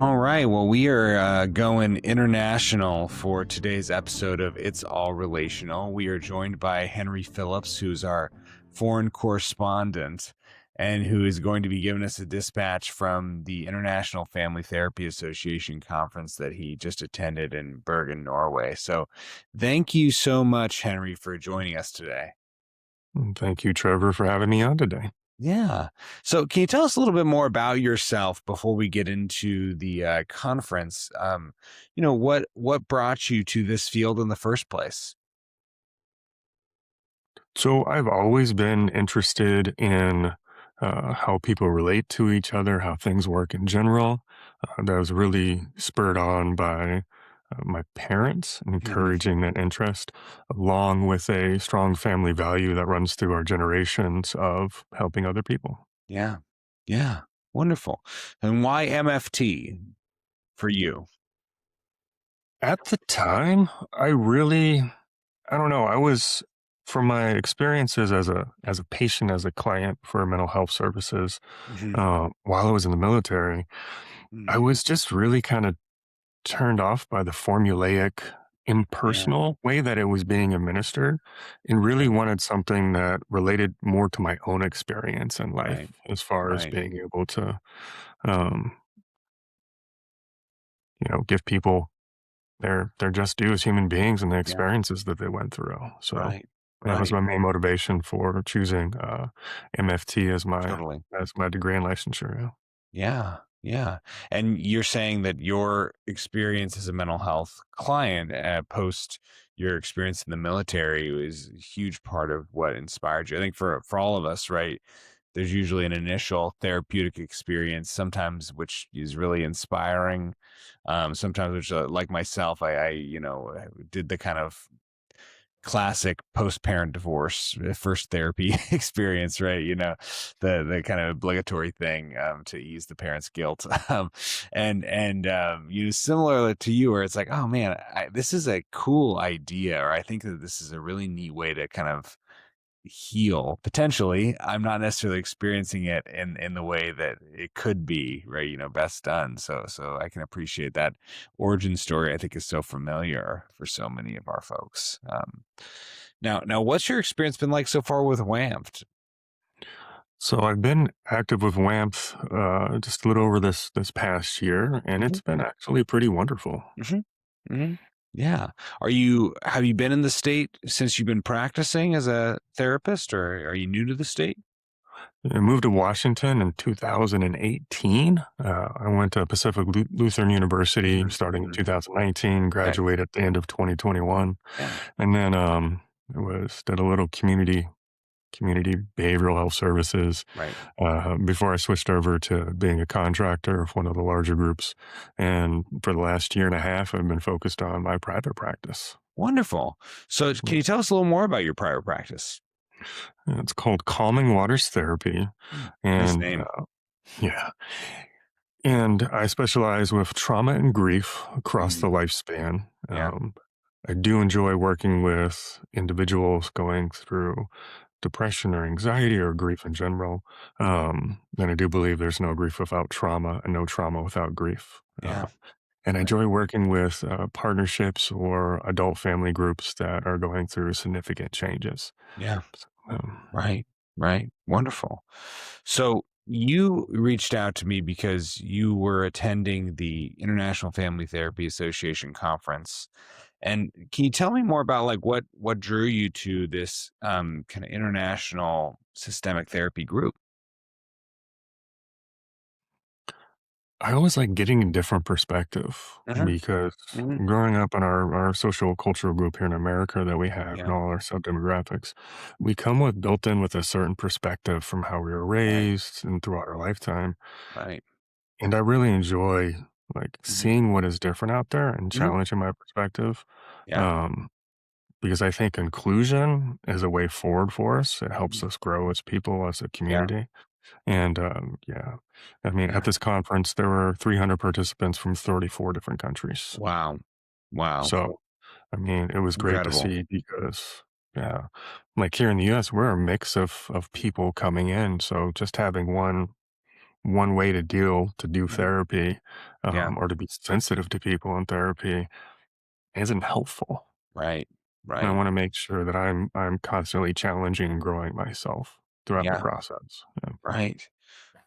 All right. Well, we are going international for today's episode of It's All Relational. We are joined by Henry Phillips, who's our foreign correspondent and who is going to be giving us a dispatch from the International Family Therapy Association conference that he just attended in Bergen, Norway. So thank you so much, Henry, for joining us today. Thank you, Trevor, for having me on today. Yeah. So can you tell us a little bit more about yourself before we get into the conference? What brought you to this field in the first place? So I've always been interested in how people relate to each other, how things work in general. That was really spurred on by my parents Mhm. encouraging that interest, along with a strong family value that runs through our generations of helping other people. Yeah. Yeah. Wonderful. And why MFT for you? At the time, I don't know. I was from my experiences as a patient, as a client for mental health services, Mhm. while I was in the military, I Mm. was just really kind of turned off by the formulaic, Yeah. impersonal way that it was being administered, and really Okay. wanted something that related more to my own experience in life, Right. as far as Right. being able to, um, give people their just due as human beings and the Yeah. experiences that they went through. So Right. that was Right. my main motivation for choosing MFT as Totally. my degree in licensure. Yeah. Yeah, yeah. And you're saying that your experience as a mental health client, post your experience in the military is a huge part of what inspired you. I think for all of us, right? There's usually an initial therapeutic experience, sometimes which is really inspiring. Sometimes which, like myself, I did the kind of classic post-parent divorce first therapy experience, right? The kind of obligatory thing to ease the parents guilt. Similar to you, where it's like, oh man, this is a cool idea, or I think that this is a really neat way to kind of heal potentially. I'm not necessarily experiencing it in the way that it could be, right? Best done. So I can appreciate that origin story. I think is so familiar for so many of our folks. Now what's your experience been like so far with WAMFT? So I've been active with WAMP just a little over this past year, and Hmm. it's been actually pretty wonderful. Hmm. Hmm. Yeah. Have you been in the state since you've been practicing as a therapist, or are you new to the state? I moved to Washington in 2018. I went to Pacific Lutheran University Hmm. starting in Hmm. 2019, Okay. graduated at the end of 2021, Yeah. and then did a little community behavioral health services Right. before I switched over to being a contractor of one of the larger groups. And for the last year and a half, I've been focused on my private practice. Wonderful. So can you tell us a little more about your prior practice? It's called Calming Waters Therapy, Mm, nice and name. yeah, and I specialize with trauma and grief across Mhm. the lifespan. Yeah. I do enjoy working with individuals going through depression or anxiety or grief in general. And I do believe there's no grief without trauma and no trauma without grief. Yeah. And I Right. enjoy working with partnerships or adult family groups that are going through significant changes. Yeah. Um, Right. Right. Wonderful. So you reached out to me because you were attending the International Family Therapy Association conference. And can you tell me more about like what drew you to this kind of international systemic therapy group? I always like getting a different perspective Hmm. because Hmm. growing up in our social cultural group here in America that we have and Yeah. all our sub demographics, we come with built in with a certain perspective from how we were Right. raised and throughout our lifetime. Right. And I really enjoy like Hmm. seeing what is different out there and Hmm. challenging my perspective. Yeah. Um, because I think inclusion is a way forward for us. It helps Mhm. us grow as people, as a Yeah. community. And, yeah, I mean, at Yeah. this conference, there were 300 participants from 34 different countries. Wow. Wow. So, I mean, it was great to Incredible. see because, yeah, like here in the US, we're a mix of people coming in. So just having one one way to do Mhm. therapy, Yeah. or to be sensitive to people in therapy isn't helpful. Right. And I Right. want to make sure that I'm constantly challenging and growing myself throughout the Yeah. process. Yeah. Right.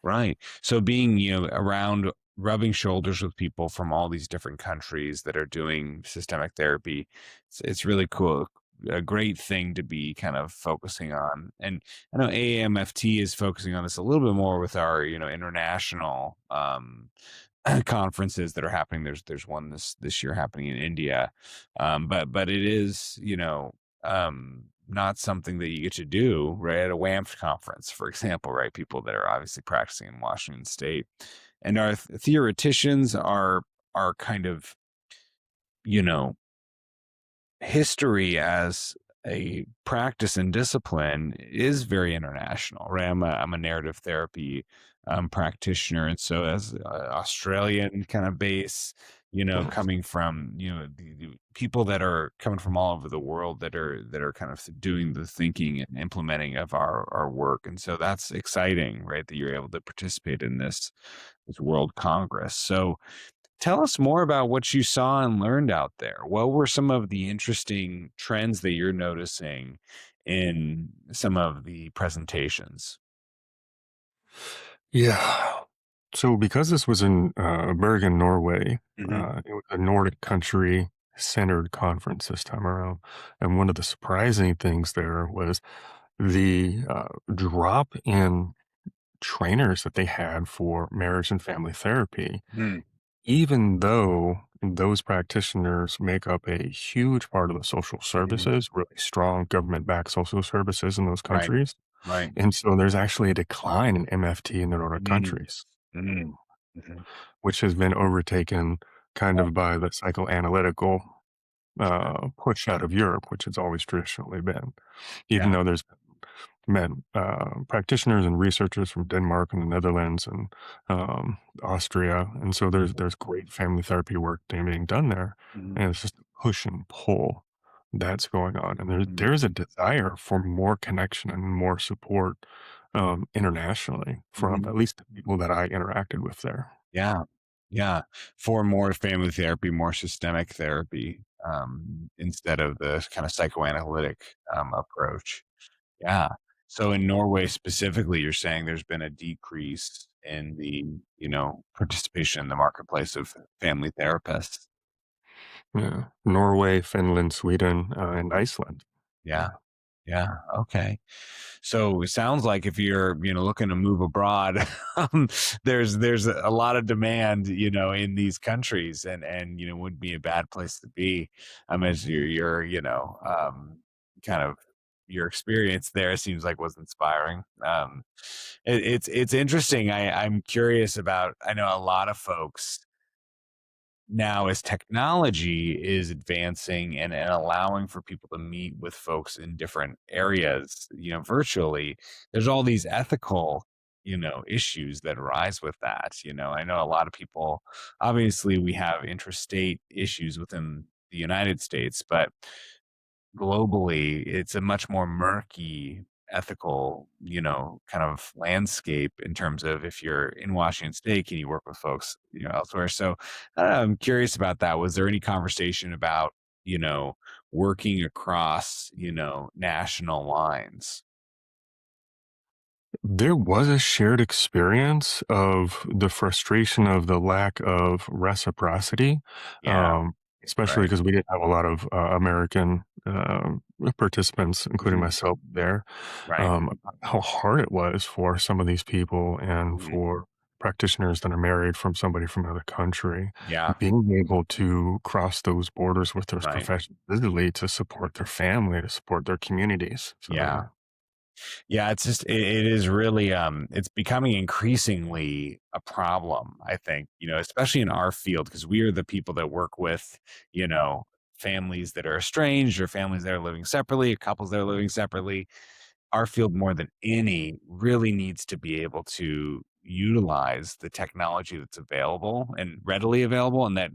Right. So being, around rubbing shoulders with people from all these different countries that are doing systemic therapy, it's really cool. A great thing to be kind of focusing on. And I know AAMFT is focusing on this a little bit more with our, international conferences that are happening. There's one this year happening in India. But it is, not something that you get to do right at a WAMFT conference, for example, right? People that are obviously practicing in Washington State, and our theoreticians are kind of, you know history as a practice and discipline is very international, right? I'm a narrative therapy practitioner, and so as Australian kind of base, Yes. coming from the people that are coming from all over the world that are kind of doing the thinking and implementing of our work, and so that's exciting, right? That you're able to participate in this World Congress. So tell us more about what you saw and learned out there. What were some of the interesting trends that you're noticing in some of the presentations? Yeah. So because this was in Bergen, Norway, Mhm. it was a Nordic country centered conference this time around. And one of the surprising things there was the drop in trainers that they had for marriage and family therapy, Mm, even though those practitioners make up a huge part of the social mhm. services, really strong government backed social services in those Right, countries. right. And so there's actually a decline in MFT in the Nordic Mm, countries, mm, mhm. which has been overtaken kind Yeah, of by the psychoanalytical sure. push out of Europe, which it's always traditionally been, even Yeah. though there's been practitioners and researchers from Denmark and the Netherlands and Austria, and so Mhm, there's great family therapy work being done there, mhm, and it's just a push and pull that's going on, and mhm, there's a desire for more connection and more support internationally from mhm. at least the people that I interacted with there. Yeah, yeah. For more family therapy, more systemic therapy, instead of the kind of psychoanalytic approach. Yeah. So in Norway specifically, you're saying there's been a decrease in the, participation in the marketplace of family therapists. Yeah, Norway, Finland, Sweden, and Mhm. Iceland. Yeah. Yeah. Yeah. Okay. So it sounds like if you're, looking to move abroad, um, there's a lot of demand, in these countries, and would be a bad place to be. As your kind of your experience there seems like was inspiring. It's interesting. I'm curious about. I know a lot of folks now, as technology is advancing and allowing for people to meet with folks in different areas, virtually, there's all these ethical, issues that arise with that. I know a lot of people, obviously, we have interstate issues within the United States, but globally, it's a much more murky ethical, kind of landscape in terms of if you're in Washington State, can you work with folks, elsewhere? So I'm curious about that. Was there any conversation about, you know, working across, national lines? There was a shared experience of the frustration of the lack of reciprocity, Yeah, um, especially right. because we didn't have a lot of American participants, including Mhm. myself, there. Right. About how hard it was for some of these people and Mhm. for practitioners that are married from somebody from another country, Yeah, being able to cross those borders with those right. professionals visibly to support their family, to support their communities. So Yeah. yeah. Yeah, it's just it is really it's becoming increasingly a problem, I think, especially in our field because we are the people that work with, families that are estranged or families that are living separately, or couples that are living separately. Our field more than any really needs to be able to utilize the technology that's available and readily available and that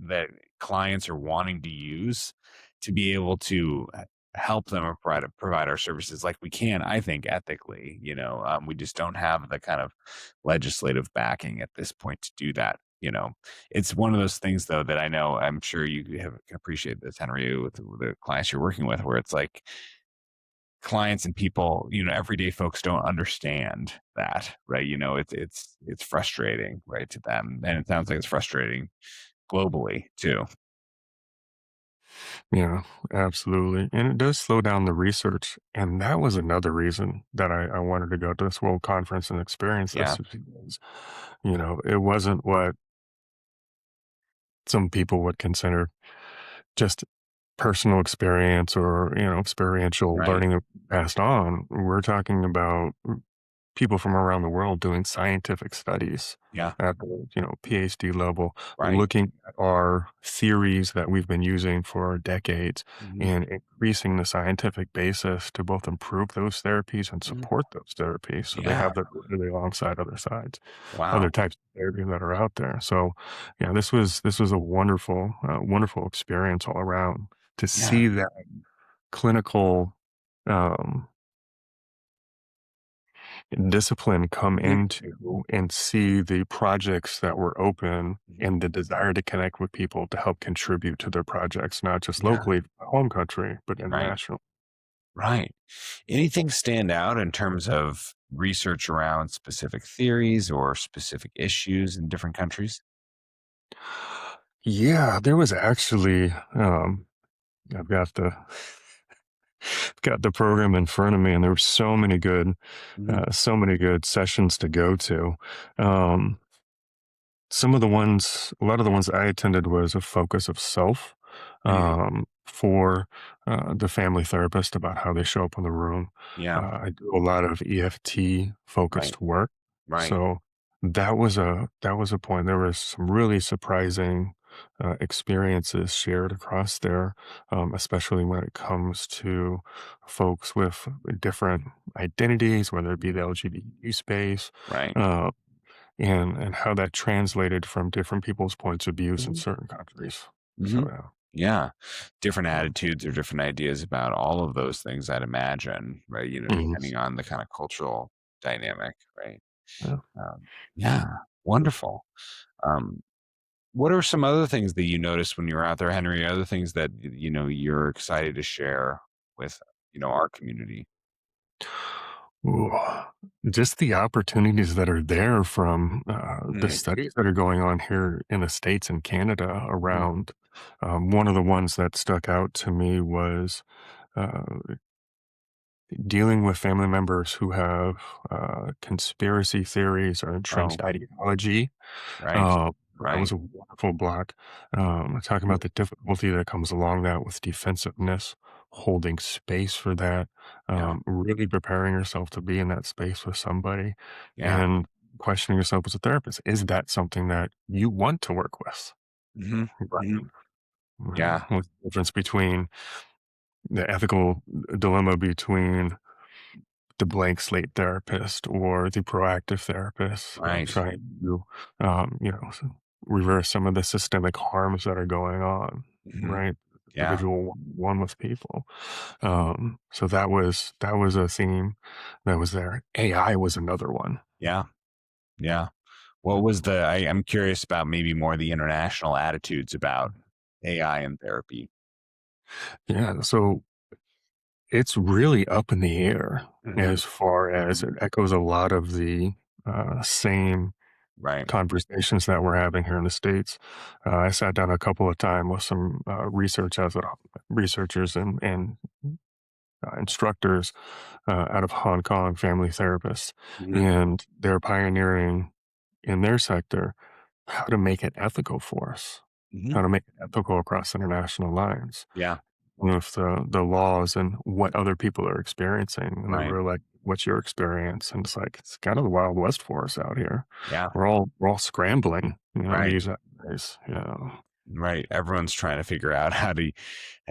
clients are wanting to use to be able to help them or provide our services like we can, I think, ethically. We just don't have the kind of legislative backing at this point to do that. It's one of those things, though, that I know I'm sure you can appreciate this, Henry, with the clients you're working with, where it's like clients and people, everyday folks don't understand that, right? It's frustrating, right, to them, and it sounds like it's frustrating globally too. Yeah, absolutely. And it does slow down the research. And that was another reason that I wanted to go to this World Conference and experience Yeah, this is because, it wasn't what some people would consider just personal experience or, experiential right. learning that passed on. We're talking about people from around the world doing scientific studies Yeah, at the, PhD level, right. looking at our theories that we've been using for decades Mhm, and increasing the scientific basis to both improve those therapies and mhm. support those therapies. So they Yeah, have that really alongside wow. other types of therapy that are out there. So yeah, this was a wonderful, wonderful experience all around to Yeah. see that clinical um, discipline come Mhm, into and see the projects that were open mhm. and the desire to connect with people to help contribute to their projects, not just Yeah, locally, home country, but right, international. right. Anything stand out in terms of research around specific theories or specific issues in different countries? Yeah, there was actually, I've got the program in front of me, and there were Mhm. so many good sessions to go to. Um, a lot of the ones I attended was a focus of self Mm, for the family therapist about how they show up in the room. yeah, I do a lot of EFT right, focused work, right. so that was a point. There was some really surprising experiences shared across there, especially when it comes to folks with different identities, whether it be the LGBT space. Right. Uh, and how that translated from different people's points of views in Mhm, certain countries. So, mhm. yeah. Yeah. Different Yeah. attitudes or different ideas about all of those things, I'd imagine, right? Mhm. Depending on the kind of cultural dynamic, right? Yeah. Yeah, wonderful. Um, what are some other things that you noticed when you were out there, Henry? Other things that you're excited to share with our community? Ooh, just the opportunities that are there from the Mm, studies that are going on here in the States and Canada mhm, around. One of the ones that stuck out to me was uh, dealing with family members who have conspiracy theories or oh, entrenched ideology. right, Uh, that right. was a wonderful block. Talking Mhm, about the difficulty that comes along that with defensiveness, holding space for that, yeah, really preparing yourself to be in that space with somebody, yeah. and questioning yourself as a therapist. Is that something that you want to work with? Hmm. Right. Hmm. Right. Yeah, What's the difference between the ethical dilemma between the blank slate therapist or the proactive therapist, right. trying to, reverse some of the systemic harms that are going on, Hmm. right? Yeah, Individual one with people. So that was a theme that was there. AI was another one. yeah, yeah. What was I'm curious about maybe more the international attitudes about AI and therapy. Yeah. So it's really up in the air Hmm. as far as it echoes a lot of the same Right. conversations that we're having here in the States. I sat down a couple of times with some researchers and instructors out of Hong Kong, family therapists, Hmm. and they're pioneering in their sector how to make it ethical for us, Hmm. how to make it ethical across international lines Yeah. with the laws and what other people are experiencing. And they Right. were like, "What's your experience?" And it's like it's kind of the Wild West for us out here. Yeah. We're all scrambling, to Right. use that phrase. Yeah. Right. Everyone's trying to figure out how to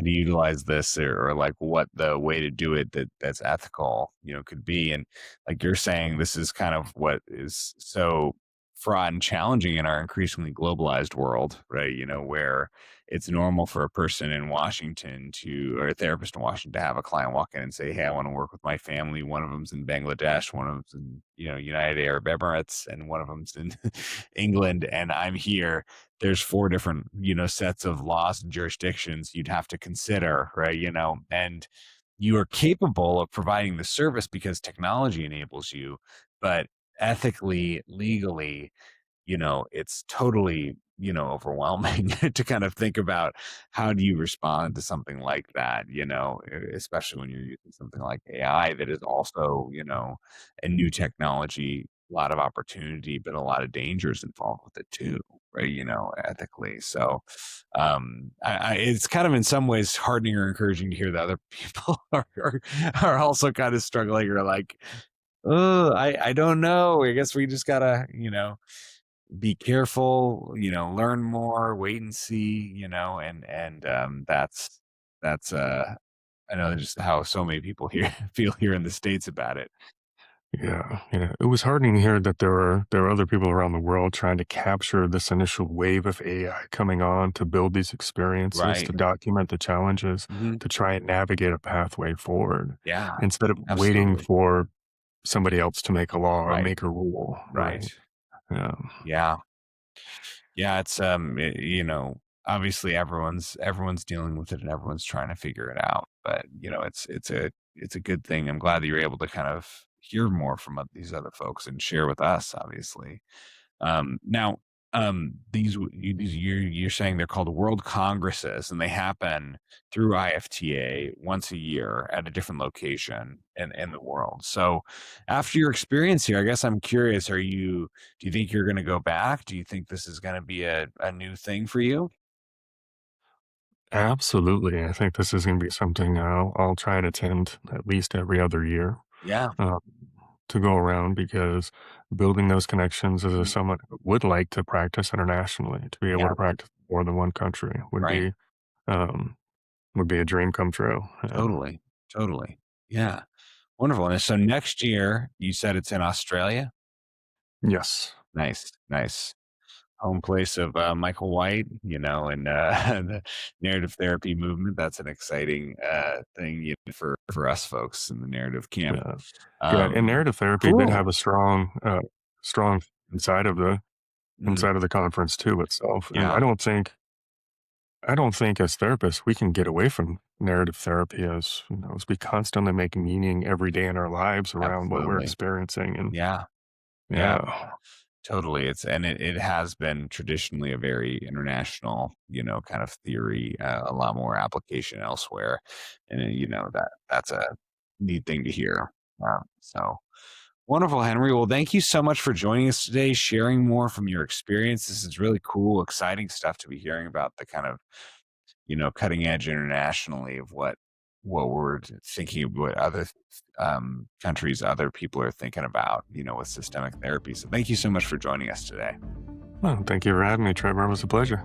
utilize this, or like what the way to do it that's ethical, could be. And like you're saying, this is kind of what is so fraught and challenging in our increasingly globalized world, right? Where it's normal for a person in Washington or a therapist in Washington to have a client walk in and say, "Hey, I want to work with my family. One of them's in Bangladesh, one of them's in, United Arab Emirates, and one of them's in England, and I'm here." There's four different, sets of laws and jurisdictions you'd have to consider, right? And you are capable of providing the service because technology enables you, but ethically, legally, it's totally, overwhelming to kind of think about how do you respond to something like that, especially when you're using something like AI that is also, a new technology, a lot of opportunity, but a lot of dangers involved with it too, right? Ethically. So it's kind of in some ways heartening or encouraging to hear that other people are also kind of struggling or like, oh, I don't know. I guess we just gotta, be careful, learn more, wait and see, and that's I know just how so many people here feel here in the States about it. Yeah, yeah. It was heartening to hear that there are other people around the world trying to capture this initial wave of AI coming on to build these experiences, Right. to document the challenges, Mhm. to try and navigate a pathway forward Yeah, instead of waiting absolutely. for somebody else to make a law or Right, make a rule, right. right? Yeah. Yeah. Yeah, it's, obviously everyone's dealing with it and everyone's trying to figure it out, but, it's a good thing. I'm glad that you're able to kind of hear more from these other folks and share with us, obviously. Now, you're saying they're called World Congresses, and they happen through IFTA once a year at a different location in the world. So, after your experience here, I guess I'm curious: do you think you're going to go back? Do you think this is going to be a new thing for you? Absolutely. I think this is gonna be something I'll try and attend at least every other year, Yeah, uh, to go around because building those connections as a mhm, someone who would like to practice internationally, to be able yeah, to practice more than one country right. um, would be a dream come true. Yeah. Totally, totally. Yeah, wonderful. And so next year, you said it's in Australia. Yes. Nice, nice. Home place of Michael White, and the narrative therapy movement. That's an exciting thing for us folks in the narrative camp. Yeah. Yeah, and Um, narrative therapy did cool. have a strong inside of the Mm, conference too itself, and yeah, I don't think as therapists we can get away from narrative therapy as we constantly make meaning every day in our lives around what we're absolutely. experiencing, and Yeah, yeah, yeah, totally. It has been traditionally a very international, kind of theory. A lot more application elsewhere, and that's a neat thing to hear. So. Wonderful, Henry. Well, thank you so much for joining us today, sharing more from your experience. This is really cool, exciting stuff to be hearing about the kind of, cutting edge internationally of what we're thinking of, what other countries, other people are thinking about, with systemic therapy. So thank you so much for joining us today. well, thank you for having me, Trevor, it was a pleasure.